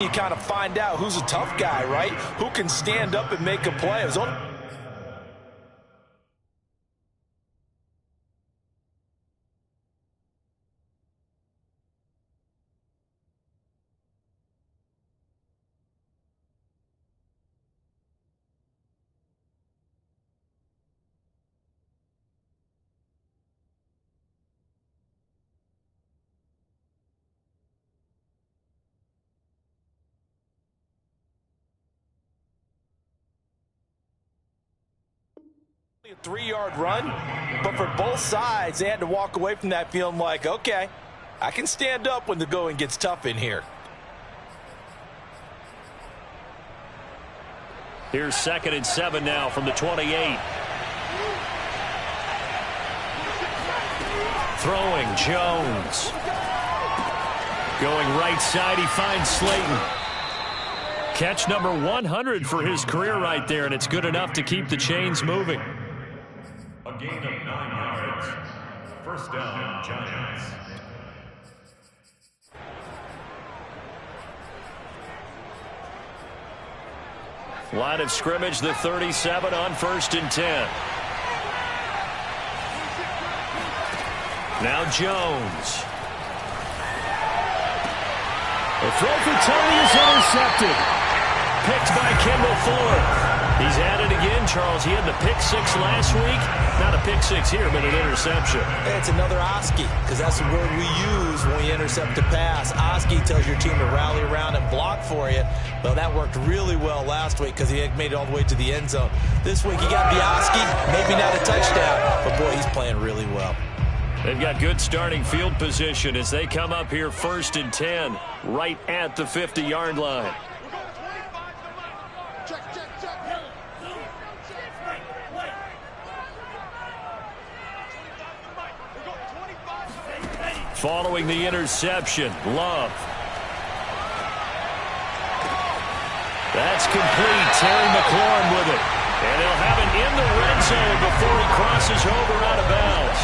You kind of find out who's a tough guy, right? Who can stand up and make a play. A 3-yard run, but for both sides, they had to walk away from that feeling like, okay, I can stand up when the going gets tough in here. Here's 2nd and 7 now from the 28. Throwing, Jones. Going right side, he finds Slayton. Catch number 100 for his career right there, and it's good enough to keep the chains moving. A gain of 9 yards. First down, Giants. Line of scrimmage, the 37 on 1st and 10. Now Jones. The throw for Tony is intercepted. Picked by Kendall Fuller. He's at it again, Charles. He had the pick 6 last week. Not a pick 6 here, but an interception. It's another Oski, because that's the word we use when we intercept a pass. Oski tells your team to rally around and block for you. Well, that worked really well last week because he had made it all the way to the end zone. This week, you got Oski, maybe not a touchdown, but boy, he's playing really well. They've got good starting field position as they come up here 1st and 10, right at the 50-yard line. Following the interception, Love. That's complete. Terry McLaurin with it. And he'll have it in the red zone before he crosses over out of bounds.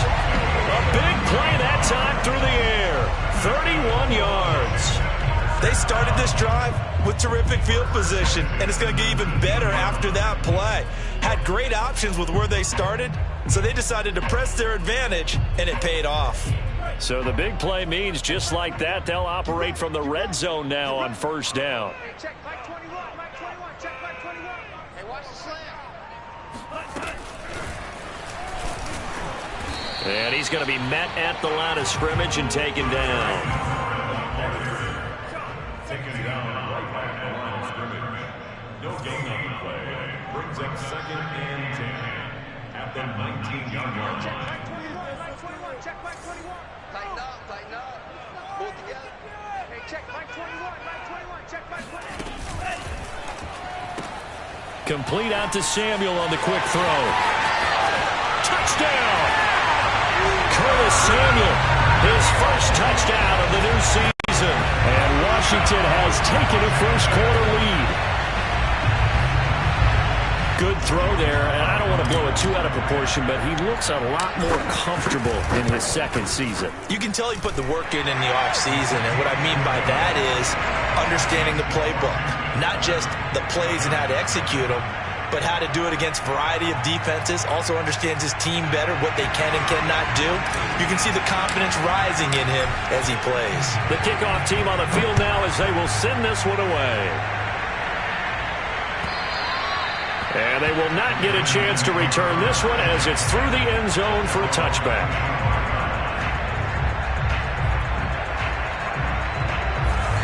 A big play that time through the air. 31 yards. They started this drive with terrific field position, and it's going to get even better after that play. Had great options with where they started, so they decided to press their advantage, and it paid off. So the big play means just like that, they'll operate from the red zone now on 1st down. Hey, check Mike 21, Mike 21, check Mike 21. Hey, watch the slam. And he's going to be met at the line of scrimmage and taken down. Taken down right at the line of scrimmage. No gain on the play. Brings up 2nd and 10 at the 19-yard line. Check Mike 21, Mike 21, check Mike 21. Tighten up, tighten up. Pull together. Hey, check Mike 21, Mike 21, check Mike 21. Complete out to Samuel on the quick throw. Touchdown! Curtis Samuel, his first touchdown of the new season. And Washington has taken a first-quarter lead. Good throw there, and I don't want to blow it too out of proportion, but he looks a lot more comfortable in his 2nd season. You can tell he put the work in the offseason, and what I mean by that is understanding the playbook. Not just the plays and how to execute them, but how to do it against a variety of defenses. Also understands his team better, what they can and cannot do. You can see the confidence rising in him as he plays. The kickoff team on the field now as they will send this one away. And they will not get a chance to return this one as it's through the end zone for a touchback.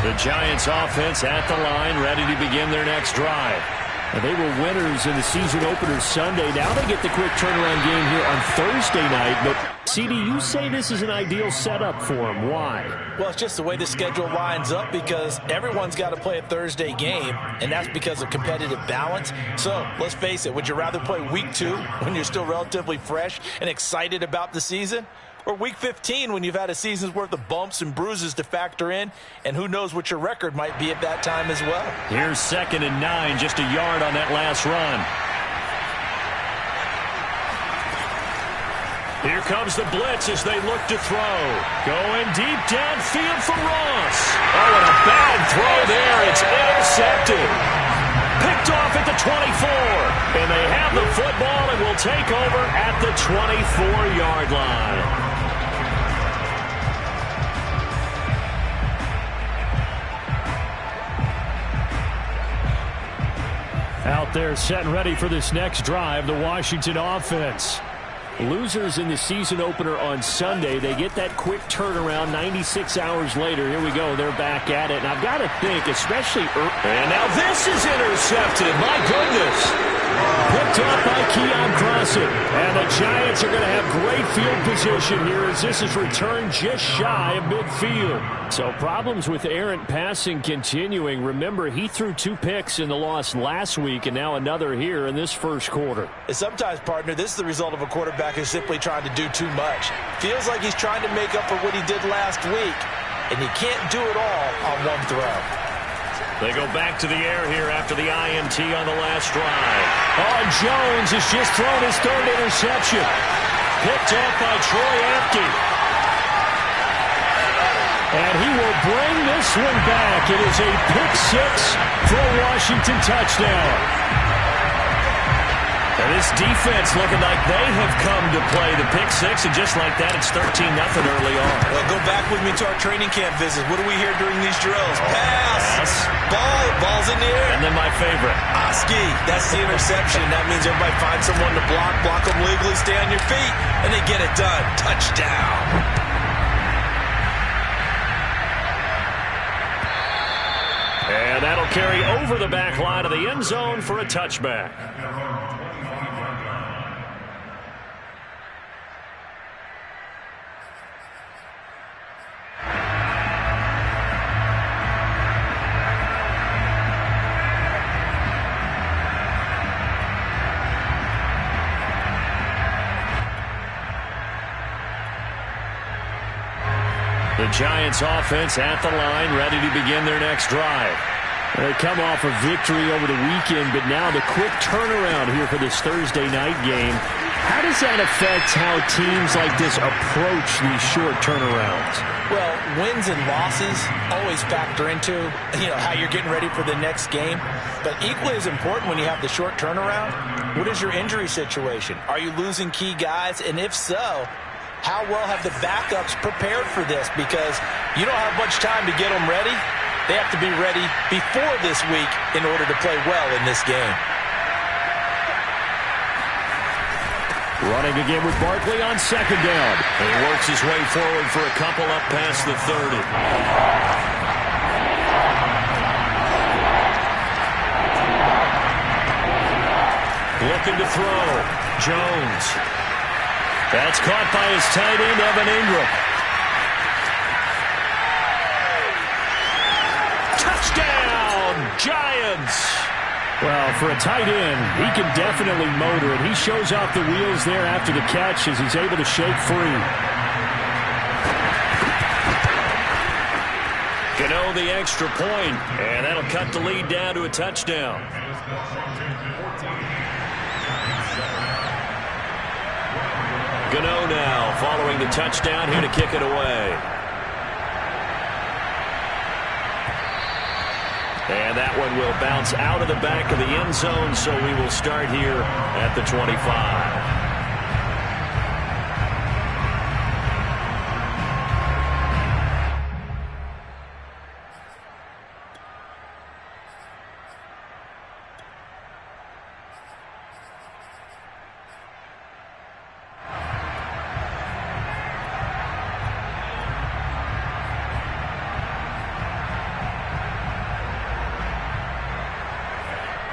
The Giants offense at the line, ready to begin their next drive. And they were winners in the season opener Sunday. Now they get the quick turnaround game here on Thursday night. But, CD, you say this is an ideal setup for them. Why? Well, it's just the way the schedule lines up because everyone's got to play a Thursday game, and that's because of competitive balance. So, let's face it, would you rather play week 2 when you're still relatively fresh and excited about the season? Or week 15 when you've had a season's worth of bumps and bruises to factor in, and who knows what your record might be at that time as well. Here's 2nd and 9, just a yard on that last run. Here comes the blitz as they look to throw. Going deep downfield for Ross. Oh, and a bad throw there. It's intercepted. Picked off at the 24. And they have the football and will take over at the 24-yard line. Out there setting ready for this next drive, the Washington offense. Losers in the season opener on Sunday. They get that quick turnaround 96 hours later. Here we go. They're back at it. And I've got to think, especially early. And now this is intercepted. My goodness. Picked off by Keon Crossen. And the Giants are going to have great field position here as this is returned just shy of midfield. So problems with errant passing continuing. Remember, he threw 2 picks in the loss last week and now another here in this first quarter. And sometimes, partner, this is the result of a quarterback who's simply trying to do too much. Feels like he's trying to make up for what he did last week, and he can't do it all on one throw. They go back to the air here after the INT on the last drive. Oh, Jones has just thrown his 3rd interception. Picked off by Troy Apke. And he will bring this one back. It is a pick 6 for a Washington touchdown. And this defense looking like they have come to play the pick 6, and just like that, it's 13-0 early on. Well, go back with me to our training camp visit. What do we hear during these drills? Pass. Ball's in the air. And then my favorite. Oski. That's the interception. That means everybody finds someone to block them legally, stay on your feet, and they get it done. Touchdown. And that'll carry over the back line of the end zone for a touchback. The Giants offense at the line, ready to begin their next drive. They come off a victory over the weekend, but now the quick turnaround here for this Thursday night game. How does that affect how teams like this approach these short turnarounds? Well, wins and losses always factor into, how you're getting ready for the next game. But equally as important when you have the short turnaround, what is your injury situation? Are you losing key guys? And if so, how well have the backups prepared for this? Because you don't have much time to get them ready. They have to be ready before this week in order to play well in this game. Running again with Barkley on 2nd down. And he works his way forward for a couple up past the 30. Looking to throw. Jones. That's caught by his tight end, Evan Ingram. Touchdown, Giants! Well, for a tight end, he can definitely motor it. He shows off the wheels there after the catch as he's able to shake free. Gano the extra point, and that'll cut the lead down to a touchdown. Gano now following the touchdown here to kick it away. And that one will bounce out of the back of the end zone, so we will start here at the 25.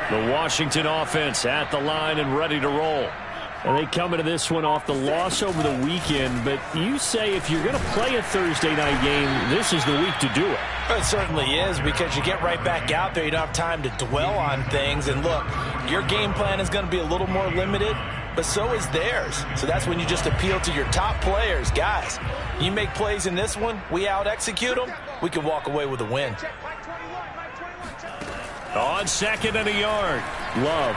The Washington offense at the line and ready to roll. And they come into this one off the loss over the weekend, but you say if you're going to play a Thursday night game, this is the week to do it. It certainly is, because you get right back out there. You don't have time to dwell on things. And look, your game plan is going to be a little more limited, but so is theirs. So that's when you just appeal to your top players. Guys, you make plays in this one, we out-execute them, we can walk away with a win. On 2nd and a yard. Love.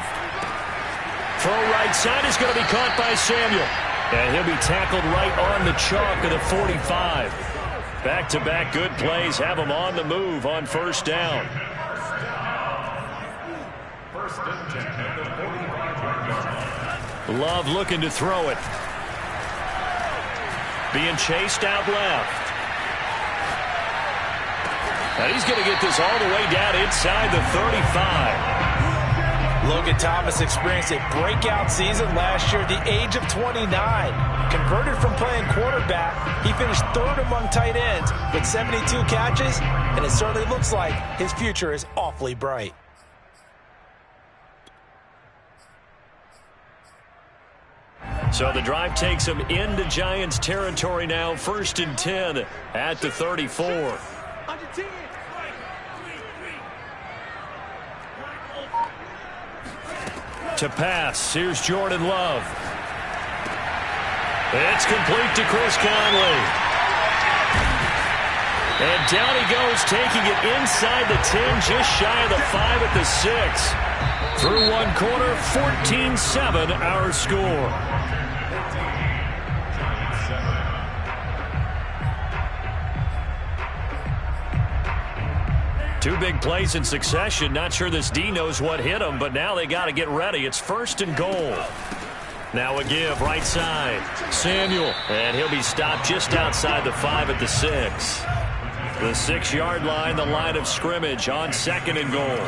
Throw right side is going to be caught by Samuel. And he'll be tackled right on the chalk of the 45. Back-to-back good plays have him on the move on first down. First and 10 at the 45-yard line. Love looking to throw it. Being chased out left. And he's going to get this all the way down inside the 35. Logan Thomas experienced a breakout season last year at the age of 29. Converted from playing quarterback, he finished third among tight ends with 72 catches, and it certainly looks like his future is awfully bright. So the drive takes him into Giants territory now. First and 10 at the 34. To pass, here's Jordan Love. It's complete to Chris Conley. And down he goes, taking it inside the 10, just shy of the 5 at the 6. Through one quarter, 14-7 our score. Two big plays in succession. Not sure this D knows what hit him, but now they got to get ready. It's first and goal. Now a give, right side. Samuel, and he'll be stopped just outside the 5 at the 6. The 6-yard line, the line of scrimmage on second and goal.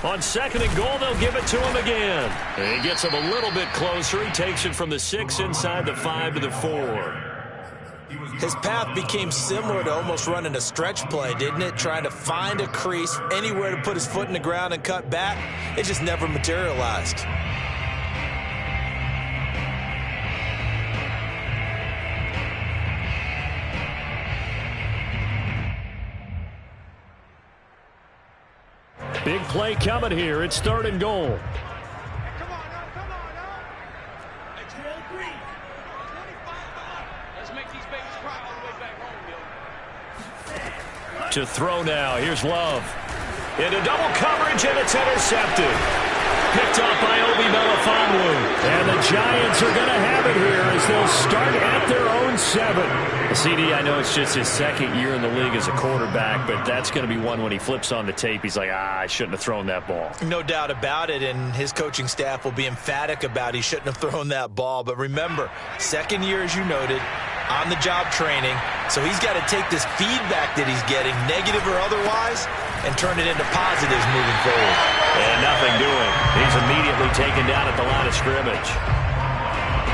On second and goal, they'll give it to him again. And he gets him a little bit closer. He takes it from the 6 inside the 5 to the 4. His path became similar to almost running a stretch play, didn't it? Trying to find a crease, anywhere to put his foot in the ground and cut back. It just never materialized. Big play coming here. It's third and goal. To throw now. Here's Love. Into double coverage, and it's intercepted. Picked off by Obi Melifonwu. And the Giants are going to have it here as they'll start at their own 7. CD, I know it's just his second year in the league as a quarterback, but that's going to be one when he flips on the tape. He's like, I shouldn't have thrown that ball. No doubt about it, and his coaching staff will be emphatic about he shouldn't have thrown that ball. But remember, second year, as you noted, on-the-job training, so he's got to take this feedback that he's getting, negative or otherwise, and turn it into positives moving forward. And nothing doing. He's immediately taken down at the line of scrimmage.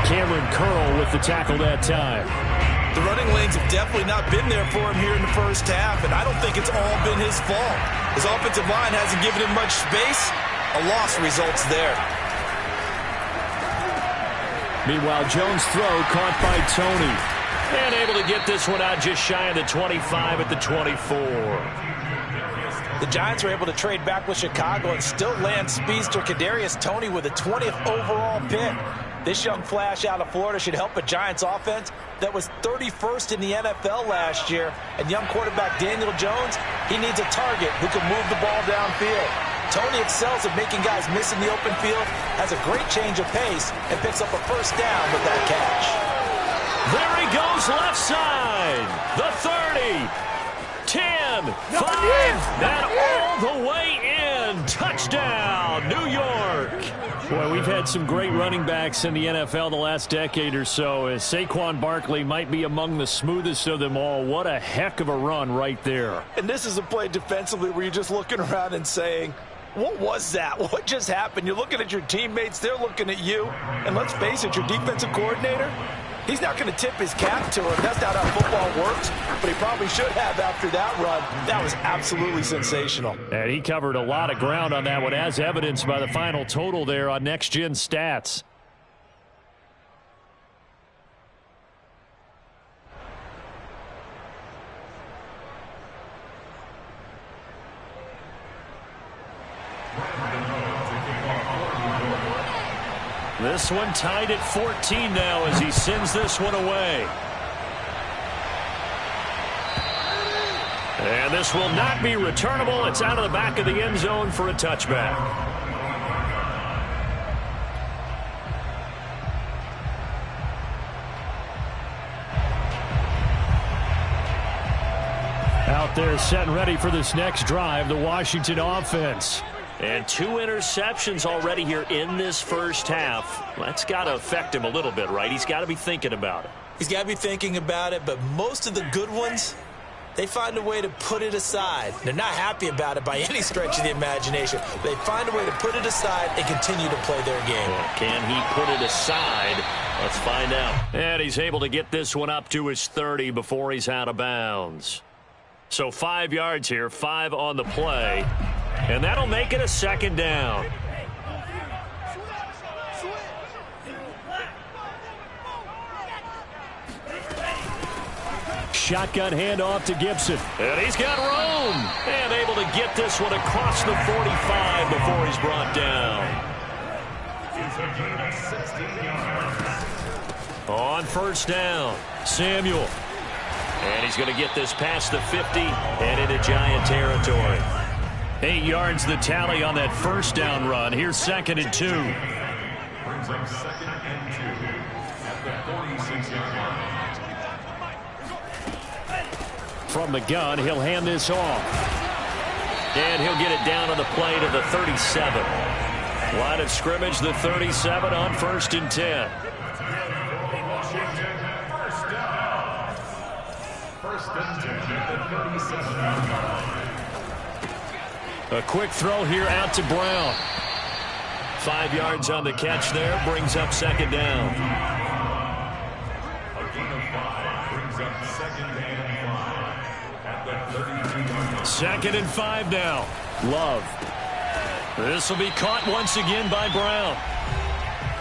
Cameron Curl with the tackle that time. The running lanes have definitely not been there for him here in the first half, and I don't think it's all been his fault. His offensive line hasn't given him much space. A loss results there. Meanwhile, Jones' throw caught by Tony. And able to get this one out just shy of the 25 at the 24. The Giants were able to trade back with Chicago and still land speedster Kadarius Toney with a 20th overall pick. This young flash out of Florida should help a Giants offense that was 31st in the NFL last year. And young quarterback Daniel Jones, he needs a target who can move the ball downfield. Toney excels at making guys miss in the open field, has a great change of pace, and picks up a first down with that catch. There he goes left side. The 30, 10, 5, and all the way in. Touchdown, New York. Boy, we've had some great running backs in the NFL the last decade or so. Saquon Barkley might be among the smoothest of them all. What a heck of a run right there. And this is a play defensively where you're just looking around and saying, what was that? What just happened? You're looking at your teammates. They're looking at you. And let's face it, your defensive coordinator, he's not going to tip his cap to him. That's not how football works, but he probably should have after that run. That was absolutely sensational. And he covered a lot of ground on that one, as evidenced by the final total there on Next Gen Stats. This one tied at 14 now as he sends this one away. And this will not be returnable. It's out of the back of the end zone for a touchback. Out there set and ready for this next drive, the Washington offense. And 2 interceptions already here in this first half. That's got to affect him a little bit, right? He's got to be thinking about it. He's got to be thinking about it, but most of the good ones, they find a way to put it aside. They're not happy about it by any stretch of the imagination. They find a way to put it aside and continue to play their game. Can he put it aside? Let's find out. And he's able to get this one up to his 30 before he's out of bounds. So 5 yards here, 5 on the play. And that'll make it a second down. Shotgun handoff to Gibson. And he's got room. And able to get this one across the 45 before he's brought down. On first down, Samuel. And he's going to get this past the 50 and into Giant territory. 8 yards the tally on that first down run. Here's 2nd and 2. Brings up 2nd and 2 at the 46-yard line. From the gun, he'll hand this off. And he'll get it down on the play to the 37. Line of scrimmage, the 37 on 1st and 10. A quick throw here out to Brown. 5 yards on the catch there, brings up 2nd down. A gain of 5 brings up 2nd and 5 at the 32-yard line. 2nd and 5 now. Love. This will be caught once again by Brown.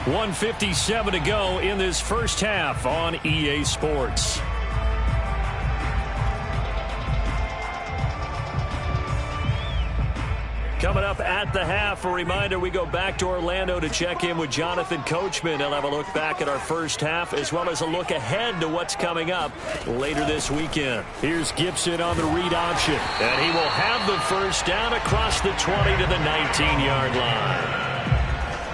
1:57 to go in this first half on EA Sports. Coming up at the half, a reminder, we go back to Orlando to check in with Jonathan Coachman. He'll have a look back at our first half as well as a look ahead to what's coming up later this weekend. Here's Gibson on the read option. And he will have the first down across the 20 to the 19-yard line.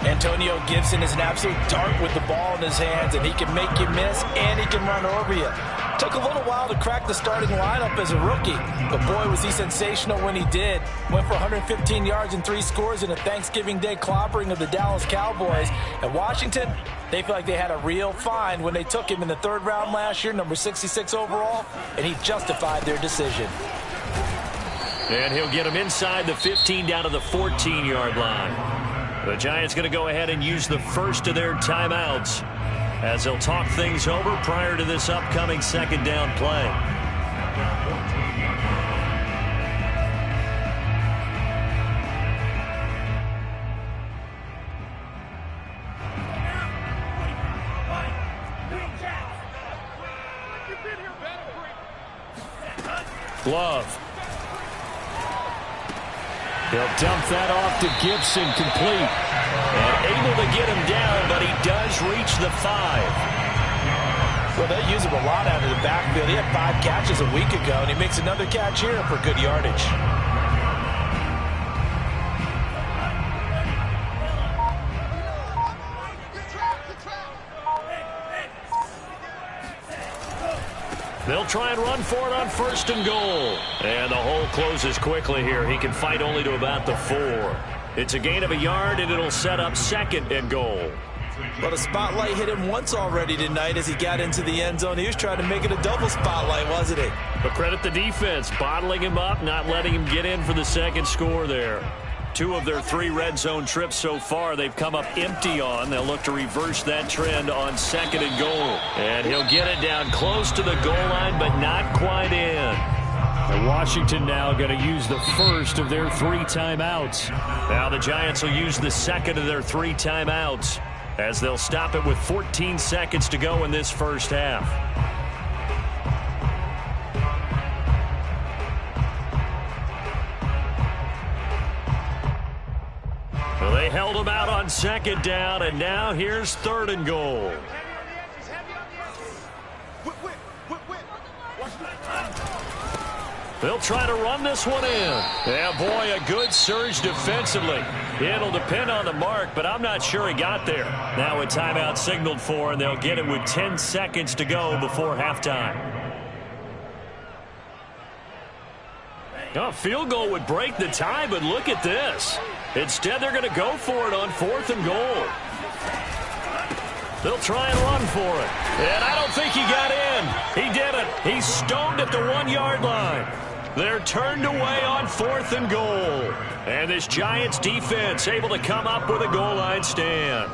Antonio Gibson is an absolute dart with the ball in his hands, and he can make you miss, and he can run over you. Took a little while to crack the starting lineup as a rookie, but boy, was he sensational when he did. Went for 115 yards and 3 scores in a Thanksgiving Day clobbering of the Dallas Cowboys. And Washington, they feel like they had a real find when they took him in the 3rd round last year, number 66 overall, and he justified their decision. And he'll get him inside the 15 down to the 14-yard line. The Giants going to go ahead and use the first of their timeouts as they'll talk things over prior to this upcoming 2nd down play. Glove. He'll dump that off to Gibson, complete. And able to get him down, but he does reach the 5. Well, they use him a lot out of the backfield. He had 5 catches a week ago, and he makes another catch here for good yardage. They'll try and run for it on 1st and goal. And the hole closes quickly here. He can fight only to about the 4. It's a gain of a yard, and it'll set up 2nd and goal. Well, the spotlight hit him once already tonight as he got into the end zone. He was trying to make it a double spotlight, wasn't he? But credit the defense, bottling him up, not letting him get in for the 2nd score there. 2 of their 3 red zone trips so far they've come up empty on. They'll look to reverse that trend on 2nd and goal. And he'll get it down close to the goal line, but not quite in. And Washington now going to use the first of their 3 timeouts. Now the Giants will use the 2nd of their 3 timeouts as they'll stop it with 14 seconds to go in this first half. Well, they held him out on 2nd down, and now here's 3rd and goal. They'll try to run this one in. Yeah, boy, a good surge defensively. It'll depend on the mark, but I'm not sure he got there. Now a timeout signaled for, and they'll get it with 10 seconds to go before halftime. A field goal would break the tie, but look at this. Instead, they're going to go for it on 4th and goal. They'll try and run for it. And I don't think he got in. He didn't. He's stoned at the 1-yard line. They're turned away on 4th and goal. And this Giants defense able to come up with a goal line stand.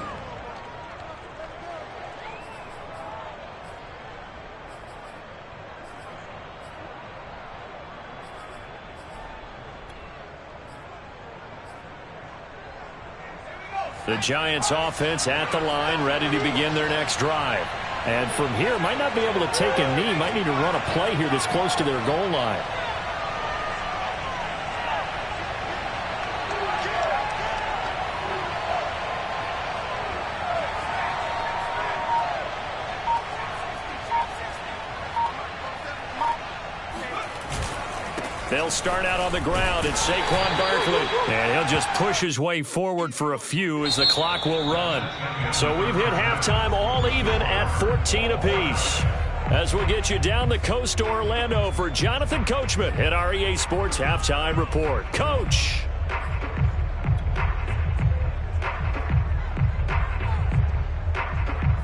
The Giants offense at the line, ready to begin their next drive. And from here, might not be able to take a knee, might need to run a play here this close to their goal line. They'll start out on the ground. It's Saquon Barkley. And he'll just push his way forward for a few as the clock will run. So we've hit halftime all even at 14 apiece. As we'll get you down the coast to Orlando for Jonathan Coachman at our EA Sports Halftime Report. Coach.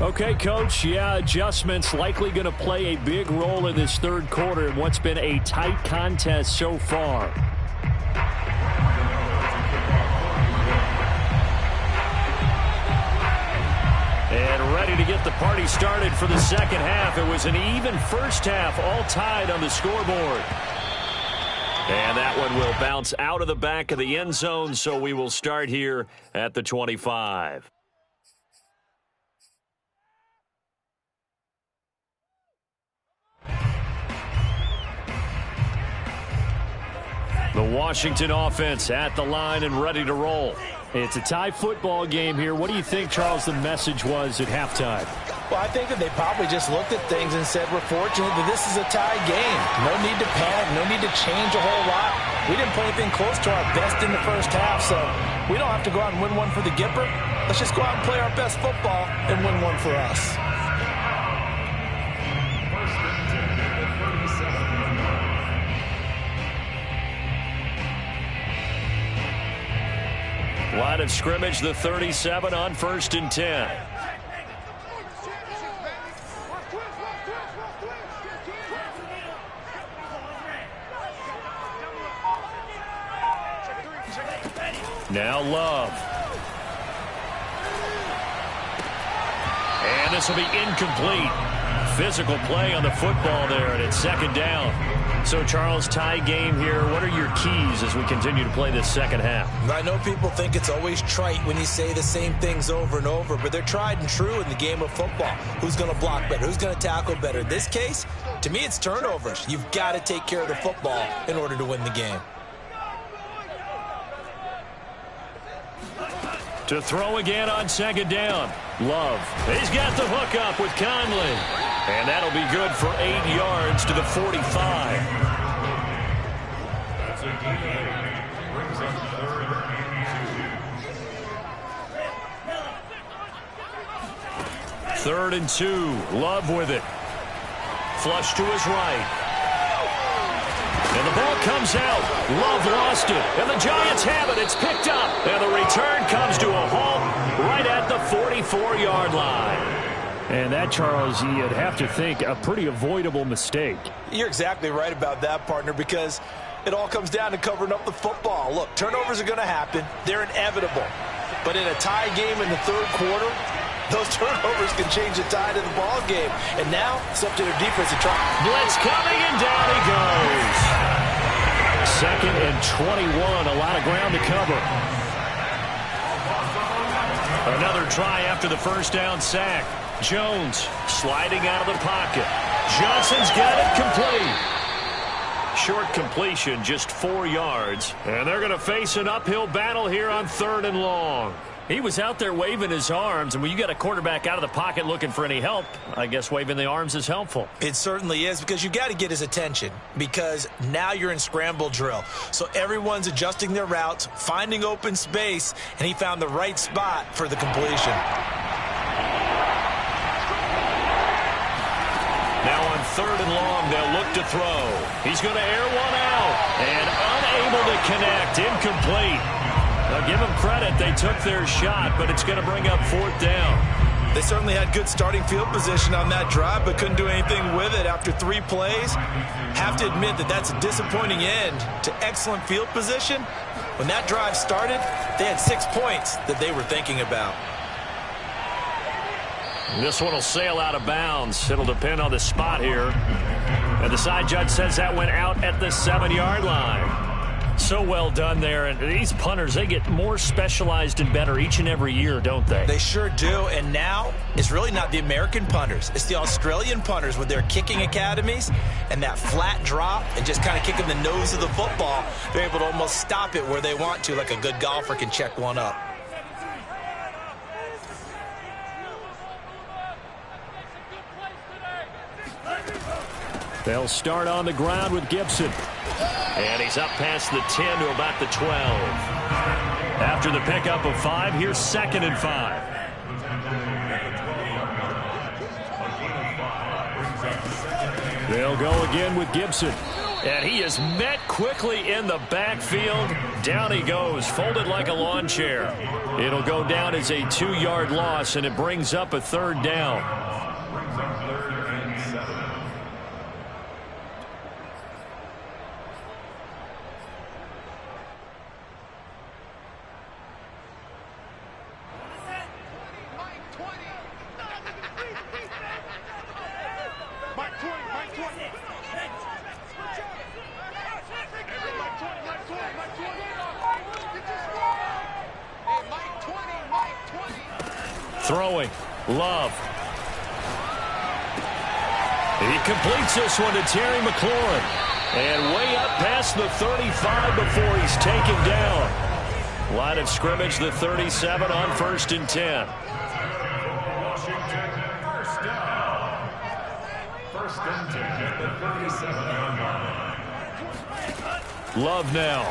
Okay, Coach, yeah, adjustments likely going to play a big role in this third quarter in what's been a tight contest so far. And ready to get the party started for the second half. It was an even first half, all tied on the scoreboard. And that one will bounce out of the back of the end zone, so we will start here at the 25. The Washington offense at the line and ready to roll. It's a tie football game here. What do you think, Charles, the message was at halftime? Well, I think that they probably just looked at things and said, we're fortunate that this is a tie game. No need to panic. No need to change a whole lot. We didn't play anything close to our best in the first half, so we don't have to go out and win one for the Gipper. Let's just go out and play our best football and win one for us. Line of scrimmage, the 37 on 1st and 10. Now Love. And this will be incomplete. Physical play on the football there, and it's second down. So, Charles, tie game here. What are your keys as we continue to play this second half? I know people think it's always trite when you say the same things over and over, but they're tried and true in the game of football. Who's going to block better? Who's going to tackle better? In this case, to me, it's turnovers. You've got to take care of the football in order to win the game. To throw again on second down. Love. He's got the hook up with Conley. And that'll be good for 8 yards to the 45. That's a gain. Brings up 3rd and 2. 3rd and 2. Love with it. Flush to his right. And the ball comes out. Love lost it. And the Giants have it. It's picked up. And the return comes to a halt right at the 44-yard line. And that, Charles, you'd have to think a pretty avoidable mistake. You're exactly right about that, partner, because it all comes down to covering up the football. Look, turnovers are going to happen. They're inevitable. But in a tie game in the third quarter, those turnovers can change the tide of the ball game. And now it's up to their defense to try. Blitz coming, and down he goes. 2nd and 21, a lot of ground to cover. Another try after the first down sack. Jones sliding out of the pocket. Johnson's got it complete. Short completion, just 4 yards. And they're going to face an uphill battle here on 3rd and long. He was out there waving his arms, and when you got a quarterback out of the pocket looking for any help, I guess waving the arms is helpful. It certainly is, because you got to get his attention, because now you're in scramble drill. So everyone's adjusting their routes, finding open space, and he found the right spot for the completion. Now on 3rd and long, they'll look to throw. He's going to air one out. And connect. Incomplete. Now give them credit. They took their shot, but it's going to bring up 4th down. They certainly had good starting field position on that drive, but couldn't do anything with it after 3 plays. Have to admit that that's a disappointing end to excellent field position. When that drive started, they had 6 points that they were thinking about. This one will sail out of bounds. It'll depend on the spot here. And the side judge says that went out at the 7-yard line. So well done there. And these punters, they get more specialized and better each and every year, don't they? They sure do. And now it's really not the American punters. It's the Australian punters with their kicking academies and that flat drop and just kind of kicking the nose of the football. They're able to almost stop it where they want to, like a good golfer can check one up. They'll start on the ground with Gibson. And he's up past the 10 to about the 12. After the pickup of 5, here's 2nd and 5. They'll go again with Gibson. And he is met quickly in the backfield. Down he goes, folded like a lawn chair. It'll go down as a 2-yard loss, and it brings up a 3rd down. Throwing. Love. He completes this one to Terry McLaurin. And way up past the 35 before he's taken down. Line of scrimmage, the 37 on 1st and 10. Washington, first down. 1st and 10 at the 37-yard line. Love now.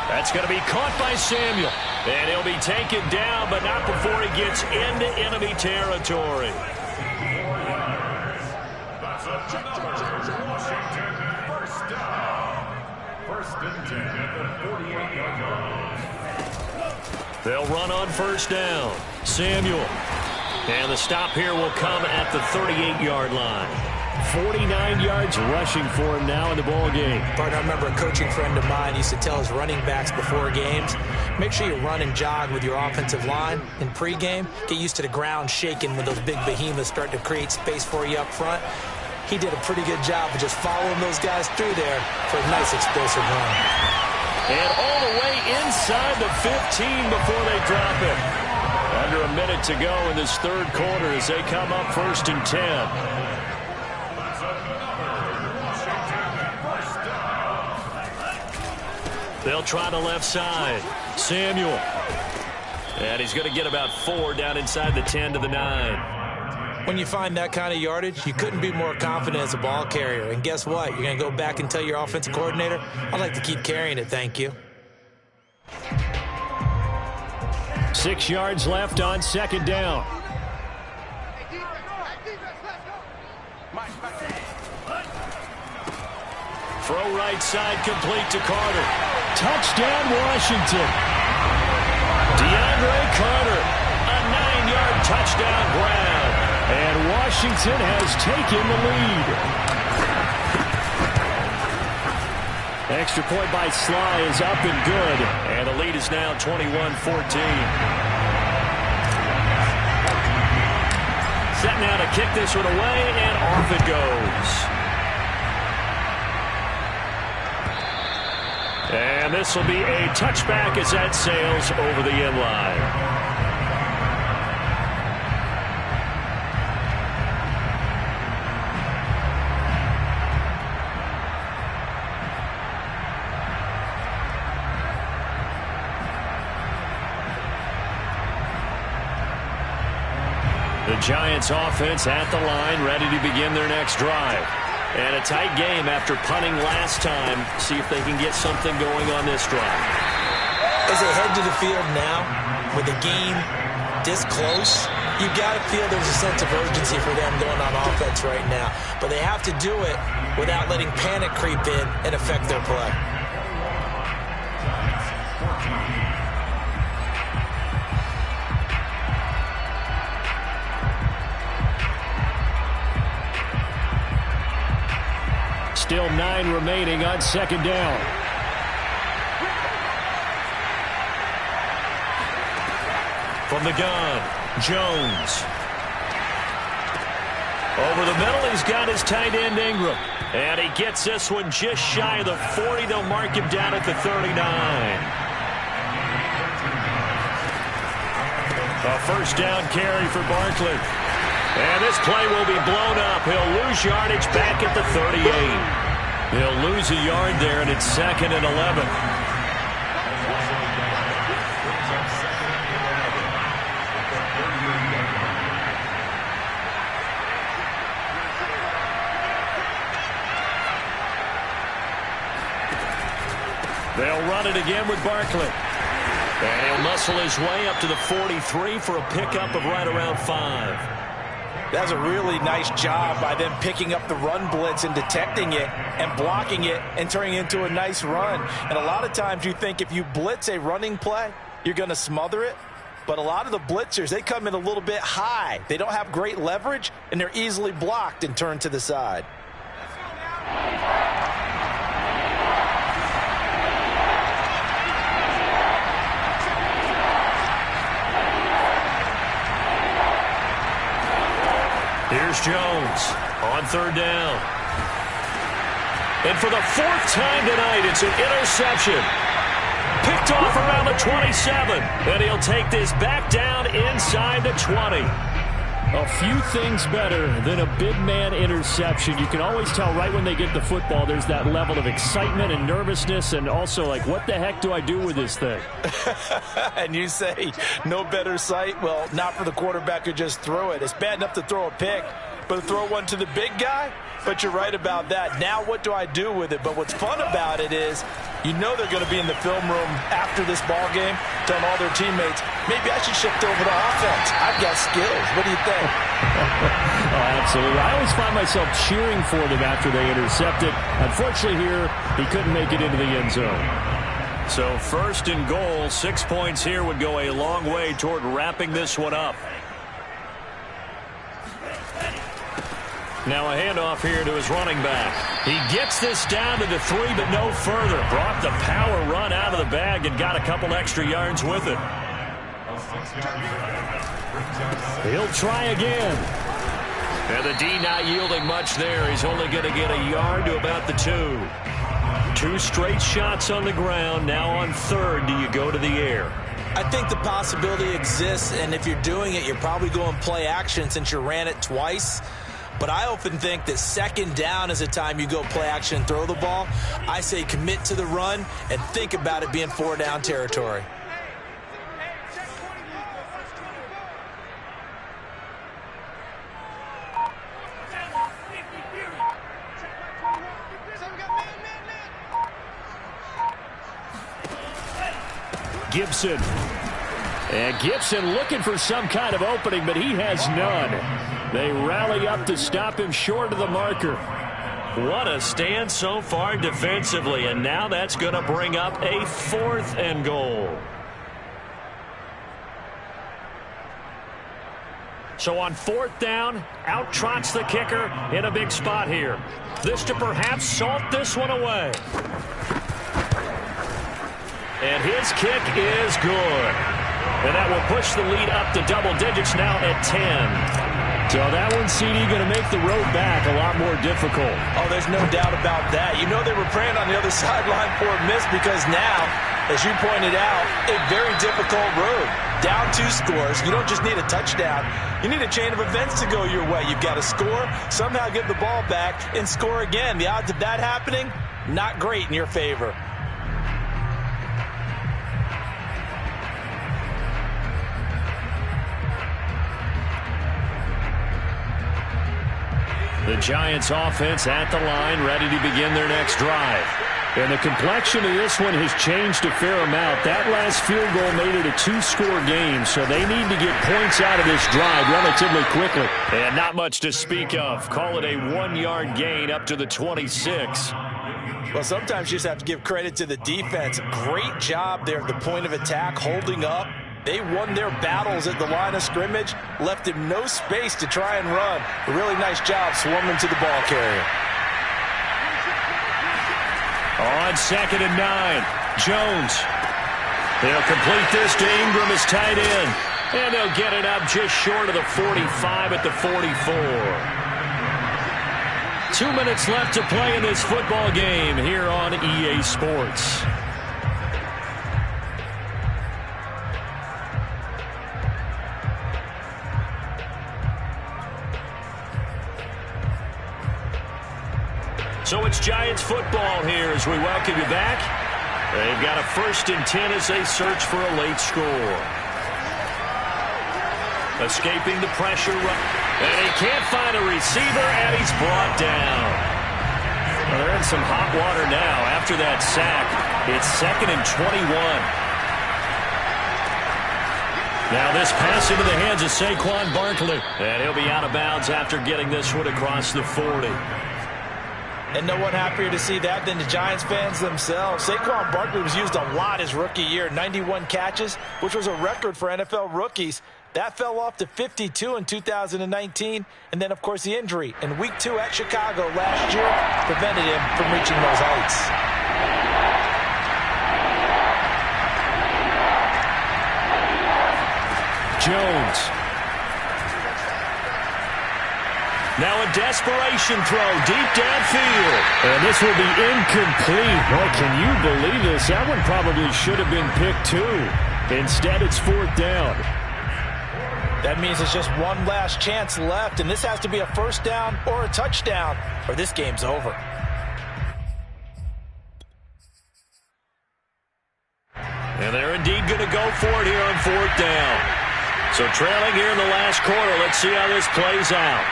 That's going to be caught by Samuel. And he'll be taken down, but not before he gets into enemy territory. That's another Washington first down. 1st and 10 at the 48-yard line. They'll run on 1st down. Samuel. And the stop here will come at the 38-yard line. 49 yards rushing for him now in the ball game. Partner, I remember a coaching friend of mine used to tell his running backs before games, make sure you run and jog with your offensive line in pregame. Get used to the ground shaking when those big behemoths start to create space for you up front. He did a pretty good job of just following those guys through there for a nice explosive run. And all the way inside the 15 before they drop it. Under a minute to go in this 3rd quarter as they come up 1st and 10. They'll try the left side. Samuel. And he's going to get about 4 down inside the 10 to the 9. When you find that kind of yardage, you couldn't be more confident as a ball carrier. And guess what? You're going to go back and tell your offensive coordinator, I'd like to keep carrying it, thank you. 6 yards left on 2nd down. Throw right side complete to Carter. Touchdown, Washington. DeAndre Carter, a 9-yard touchdown grab. And Washington has taken the lead. Extra point by Sly is up and good. And the lead is now 21-14. Set now to kick this one away, and off it goes. And this will be a touchback as that sails over the end line. The Giants offense at the line, ready to begin their next drive. And a tight game after punting last time. See if they can get something going on this drive. As they head to the field now, with the game this close, you got to feel there's a sense of urgency for them going on offense right now. But they have to do it without letting panic creep in and affect their play. Still 9 remaining on second down. From the gun, Jones. Over the middle, he's got his tight end, Ingram. And he gets this one just shy of the 40. They'll mark him down at the 39. A first down carry for Barkley. And this play will be blown up. He'll lose yardage back at the 38. He'll lose a yard there, and it's 2nd and 11. They'll run it again with Barkley. And he'll muscle his way up to the 43 for a pickup of right around 5. That's a really nice job by them picking up the run blitz and detecting it and blocking it and turning it into a nice run. And a lot of times you think if you blitz a running play, you're going to smother it. But a lot of the blitzers, they come in a little bit high. They don't have great leverage, and they're easily blocked and turned to the side. Here's Jones on 3rd down. And for the 4th time tonight, it's an interception. Picked off around the 27. And he'll take this back down inside the 20. A few things better than a big man interception. You can always tell right when they get the football, there's that level of excitement and nervousness, and also like, what the heck do I do with this thing? And you say, no better sight? Well, not for the quarterback who just threw it. It's bad enough to throw a pick, but to throw one to the big guy? But you're right about that. Now what do I do with it? But what's fun about it is you know they're going to be in the film room after this ball game telling all their teammates, maybe I should shift over to offense. I've got skills. What do you think? Oh, absolutely. I always find myself cheering for them after they intercept it. Unfortunately here, he couldn't make it into the end zone. So 1st and goal, 6 points here would go a long way toward wrapping this one up. Now a handoff here to his running back. He gets this down to the 3, but no further. Brought the power run out of the bag and got a couple extra yards with it. He'll try again. And the D not yielding much there. He's only going to get a yard to about the 2. 2 straight shots on the ground. Now on 3rd, do you go to the air? I think the possibility exists, and if you're doing it, you're probably going play action since you ran it twice. But I often think that 2nd down is a time you go play action and throw the ball. I say commit to the run and think about it being 4 down territory. Gibson. And Gibson looking for some kind of opening, but he has none. They rally up to stop him short of the marker. What a stand so far defensively, and now that's going to bring up a 4th and goal. So on 4th down, out trots the kicker in a big spot here. This to perhaps salt this one away. And his kick is good. And that will push the lead up to double digits now at 10. So that one, CD, going to make the road back a lot more difficult. Oh, there's no doubt about that. You know they were praying on the other sideline for a miss because now, as you pointed out, a very difficult road. Down 2 scores. You don't just need a touchdown. You need a chain of events to go your way. You've got to score, somehow get the ball back, and score again. The odds of that happening, not great in your favor. The Giants offense at the line, ready to begin their next drive. And the complexion of this one has changed a fair amount. That last field goal made it a 2-score game, so they need to get points out of this drive relatively quickly. And not much to speak of. Call it a 1-yard gain up to the 26. Well, sometimes you just have to give credit to the defense. Great job there at the point of attack, holding up. They won their battles at the line of scrimmage, left him no space to try and run. A really nice job swarming to the ball carrier. On 2nd and 9, Jones. They'll complete this to Ingram as tight end. And they'll get it up just short of the 45 at the 44. 2 minutes left to play in this football game here on EA Sports. So it's Giants football here as we welcome you back. They've got a 1st and 10 as they search for a late score. Escaping the pressure. And he can't find a receiver, and he's brought down. Well, they're in some hot water now after that sack. It's 2nd and 21. Now this pass into the hands of Saquon Barkley. And he'll be out of bounds after getting this one across the 40. And no one happier to see that than the Giants fans themselves. Saquon Barkley was used a lot his rookie year, 91 catches, which was a record for NFL rookies. That fell off to 52 in 2019. And then, of course, the injury in Week 2 at Chicago last year prevented him from reaching those heights. Jones. Now a desperation throw deep downfield. And this will be incomplete. Boy, can you believe this? That one probably should have been picked too. Instead, it's 4th down. That means it's just one last chance left, and this has to be a 1st down or a touchdown, or this game's over. And they're indeed going to go for it here on 4th down. So trailing here in the last quarter. Let's see how this plays out.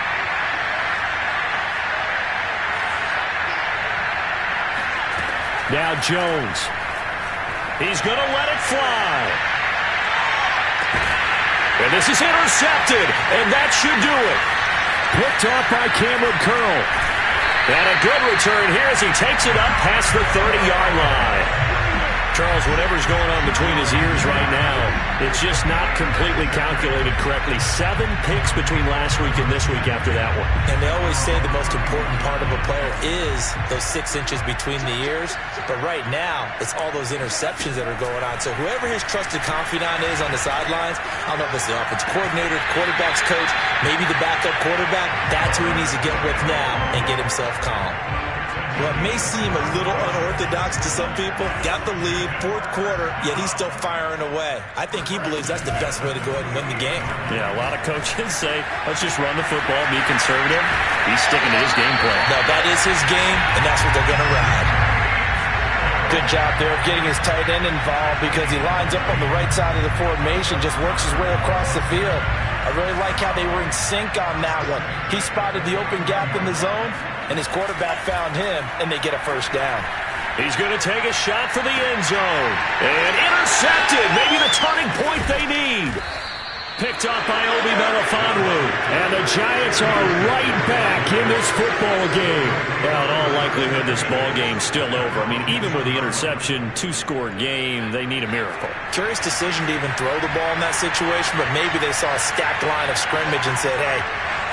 Now Jones. He's going to let it fly. And this is intercepted, and that should do it. Picked off by Cameron Curl. And a good return here as he takes it up past the 30-yard line. Charles, whatever's going on between his ears right now, it's just not completely calculated correctly. 7 picks between last week and this week after that one. And they always say the most important part of a player is those 6 inches between the ears. But right now, it's all those interceptions that are going on. So whoever his trusted confidant is on the sidelines, I don't know if it's the offensive coordinator, the quarterback's coach, maybe the backup quarterback, that's who he needs to get with now and get himself calm. Well, it may seem a little unorthodox to some people. Got the lead, 4th quarter, yet he's still firing away. I think he believes that's the best way to go ahead and win the game. Yeah, a lot of coaches say, let's just run the football, be conservative. He's sticking to his game plan. No, that is his game, and that's what they're going to ride. Good job there of getting his tight end involved because he lines up on the right side of the formation, just works his way across the field. I really like how they were in sync on that one. He spotted the open gap in the zone, and his quarterback found him, and they get a 1st down. He's going to take a shot for the end zone. And intercepted. Maybe the turning point they need. Picked off by Obi Melifonwu. And the Giants are right back in this football game. Well, in all likelihood, this ball game's still over. I mean, even with the interception, 2-score game, they need a miracle. Curious decision to even throw the ball in that situation, but maybe they saw a stacked line of scrimmage and said, hey,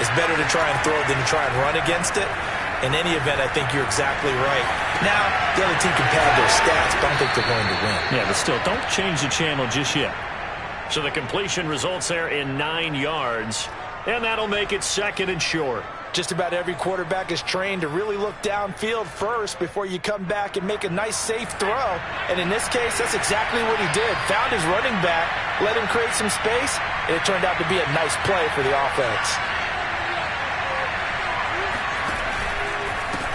it's better to try and throw than to try and run against it. In any event, I think you're exactly right. Now, the other team can pad their stats, but I don't think they're going to win. Yeah, but still, don't change the channel just yet. So the completion results there in 9 yards, and that'll make it 2nd and short. Just about every quarterback is trained to really look downfield first before you come back and make a nice, safe throw. And in this case, that's exactly what he did. Found his running back, let him create some space, and it turned out to be a nice play for the offense.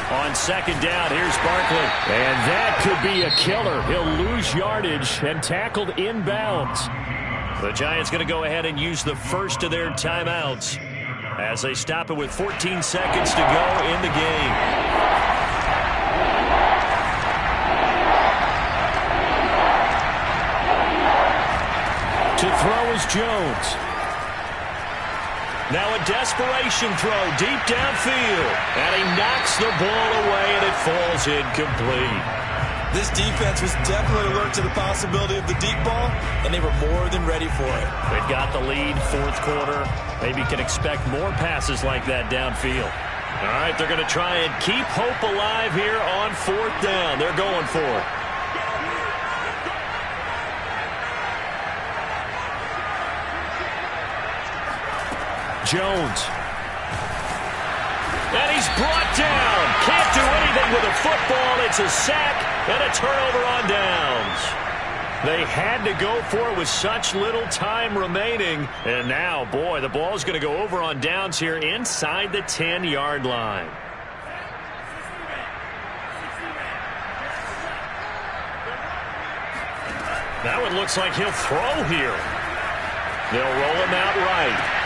On 2nd down, here's Barkley. And that could be a killer. He'll lose yardage and tackled inbounds. The Giants going to go ahead and use the first of their timeouts as they stop it with 14 seconds to go in the game. Jones. Now a desperation throw deep downfield. And he knocks the ball away, and it falls incomplete. This defense was definitely alert to the possibility of the deep ball, and they were more than ready for it. They've got the lead, fourth quarter. Maybe can expect more passes like that downfield. All right, they're going to try and keep hope alive here on fourth down. They're going for it. Jones. And he's brought down. Can't do anything with a football. It's a sack and a turnover on downs. They had to go for it with such little time remaining. And now, boy, the ball's going to go over on downs here inside the 10-yard line. That one looks like he'll throw here. They'll roll him out right.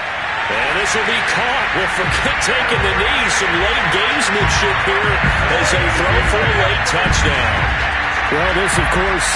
And this will be caught. Well, forget taking the knee. Some late gamesmanship here as they throw for a late touchdown. Well, this, of course,